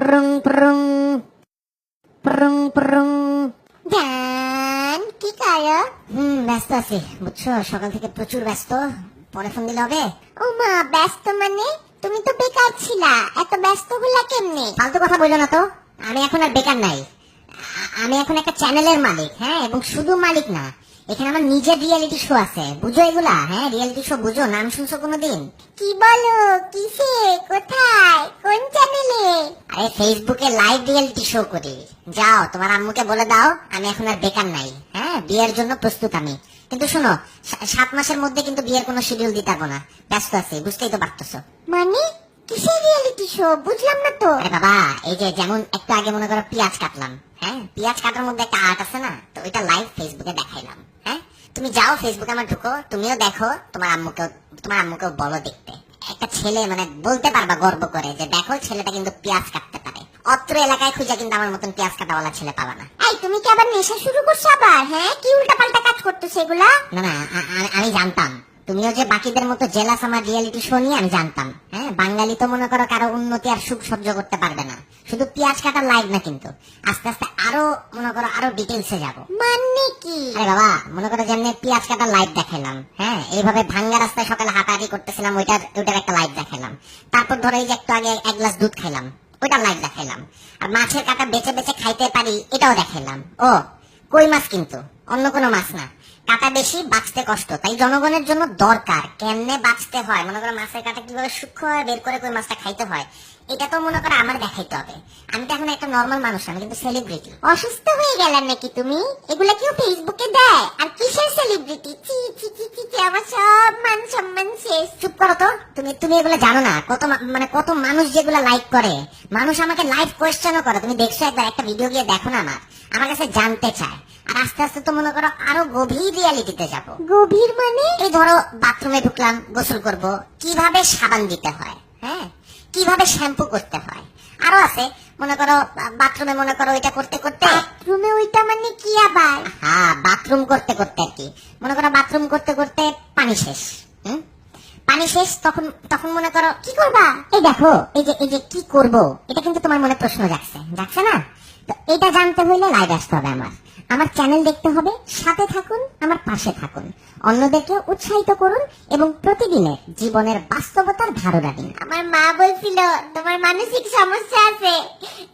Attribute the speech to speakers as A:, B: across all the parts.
A: Prong prong prong prong.
B: জান কি করো?
A: ব্যস্ত আছি বুঝছো, সকাল থেকে প্রচুর ব্যস্ত। পরে ফোন দিলে হবে?
B: ও মা, ব্যস্ত মানে? তুমি তো বেকার ছিলা, এত ব্যস্ত হলা কেমনে?
A: ফালতু কথা বললো না তো। আমি এখন আর বেকার নাই। আমি এখন একটা চ্যানেলের মালিক, হ্যাঁ, এবং শুধু মালিক না, এখানে আমার নিজের রিয়েলিটি শো আছে। বুঝো এগুলা? হ্যাঁ, রিয়েলিটি শো বুঝো? নাম শুনছো কোনোদিন?
B: কি বলো? কিসে? কোথায়? কোন চ্যানেলে?
A: আরে ফেসবুকে লাইভ রিয়েলিটি শো করি। যাও তোমার আম্মুকে বলে দাও আমি এখন আর বেকার নাই। হ্যাঁ, বিয়ের জন্য প্রস্তুত আমি। কিন্তু শোনো, 7 মাসের মধ্যে কিন্তু বিয়ের কোনো শিডিউল দিতে পারবো না। ব্যস্ত আছি, বুঝতেই তো পারতেছো।
B: মানে কিসের রিয়েলিটি শো? বুঝলাম না তো।
A: আরে বাবা, এই যে যেমন একটু আগে মনে করো পেঁয়াজ কাটলাম, হ্যাঁ, পেঁয়াজ কাটার মধ্যে একটা আর্ট আছে না, তো ওইটা লাইভ ফেসবুকে দেখাইলাম। হ্যাঁ, তুমি যাও ফেসবুকে আমার ঢুকো, তুমিও দেখো, তোমার আম্মুকেও বলো দেখতে। একটা ছেলে মানে বলতে পারবা গর্ব করে যে দেখো ছেলেটা কিন্তু পেঁয়াজ কাটতে পারে। অত্র এলাকায় খুঁজে কিন্তু আমার মতন পেঁয়াজ কাটাওয়ালা ছেলে পাবা না।
B: এই তুমি কি আবার নেশা শুরু করছো আবার? হ্যাঁ, কি উল্টাপাল্টা কাজ করতেছো এগুলা?
A: না না, আমি জানতাম তুমিও যে বাকিদের মতো জেলাস আমার রিয়েলিটি শো নিয়ে, আমি জানতাম। হ্যাঁ, বাঙালি তো মনে করো কারো উন্নতি আর সুখ সহ্য করতে পারবে না। শুধু পেঁয়াজ কাটার লাইভ না, কিন্তু আস্তে আস্তে আরো মনে করো আরো ডিটেলসে যাবো।
B: মানে কি?
A: আরে বাবা, মনে করো যেমনি পেঁয়াজ কাটার লাইভ দেখালাম, হ্যাঁ, এইভাবে ভাঙ্গা রাস্তায় সকালে হাঁটাহাঁটি করতেছিলাম, ওইটার একটা লাইভ দেখালাম। তারপর ধরো এই যে একটু আগে 1 গ্লাস দুধ খাইলাম, ওইটার লাইভ দেখাইলাম। আর মাছের কাটা বেছে বেছে খাইতে পারি, এটাও দেখাইলাম। ও, কই মাছ কিন্তু, অন্য কোনো মাছ না। কাটা বেশি, বাঁচতে কষ্ট, তাই জনগণের জন্য দরকার কেমনে বাঁচতে হয়, মনে করো মাছের কাটা কিভাবে সূক্ষ্ম বের করে কই মাছটা খাইতে হয়, এটা তো মনে করো আমার দেখাইতে হবে। আমি তো এখন একটা নর্মাল মানুষ, আমি কিন্তু সেলিব্রিটি।
B: অসুস্থ হয়ে গেলেন নাকি তুমি? এগুলা কেউ ফেসবুকে দেয়? আর কিসের সেলিব্রিটি? চি চি চি চি চি, আমার সব মান সম্মান শেষ।
A: চুপ করো তো, তুমি এগুলো জানো না। কত মানুষ যেগুলা লাইক করে, মানুষ আমাকে লাইভ কোয়েশ্চেনও করে। তুমি দেখছো একবার একটা ভিডিও গিয়ে দেখো না, আমার কাছে জানতে চায়। আর আস্তে আস্তে তো মনে করো আরো গভীর রিয়ালিটিতে যাবো।
B: গভীর মানে?
A: এই ধরো বাথরুমে ঢুকলাম, গোসল করব, কিভাবে সাবান দিতে হয়, হ্যাঁ, কিভাবে শ্যাম্পু করতে হয়, আরো আছে। মনে করো বাথরুমে মনে করো ওইটা করতে করতে,
B: বাথরুমে ওইটা মানে কি আবার?
A: হ্যাঁ, বাথরুম করতে করতে আর কি, মনে করো বাথরুম করতে করতে পানি শেষ। পানি শেষ, তখন মনে করো কি করবা? এই দেখো, এই যে কি করব, এটা কিন্তু তোমার মনে প্রশ্ন জাগছে না? তো এটা জানতে হইলে লাইভ আসতে হবে আমার চ্যানেল দেখতে হবে, সাথে থাকুন, আমার পাশে থাকুন, অন্যদেরকে উৎসাহিত করুন এবং প্রতিদিনের জীবনের বাস্তবতার ধারণা দিন।
B: আমার মা বলছিল তোমার মানসিক সমস্যা আছে।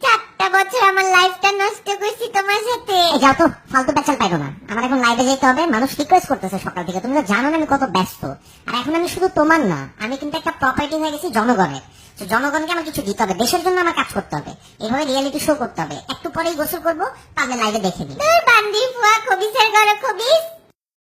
B: 4টা বছর আমার লাইফটা নষ্ট করছি তোমার সাথে।
A: যাও তো, ফালতু প্যাচাল পাইরো না। আমার এখন লাইভে যেতে হবে, মানুষ রিকোয়েস্ট করতেছে সকাল থেকে। তুমি তো জানো না আমি কত ব্যস্ত। আর এখন আমি শুধু তোমার না, আমি কিন্তু একটা প্রপার্টি হয়ে গেছি জনগণের। তো জনগণকে আমার কিছু দিতে হবে, দেশের জন্য আমার কাজ করতে হবে, এইভাবে রিয়েলিটি শো করতে হবে। একটু পরেই গোসল করবো, পারলে লাইভে দেখে নিই।
B: তোর বান্দি ফুয়া খবিসের ঘরে খবিস।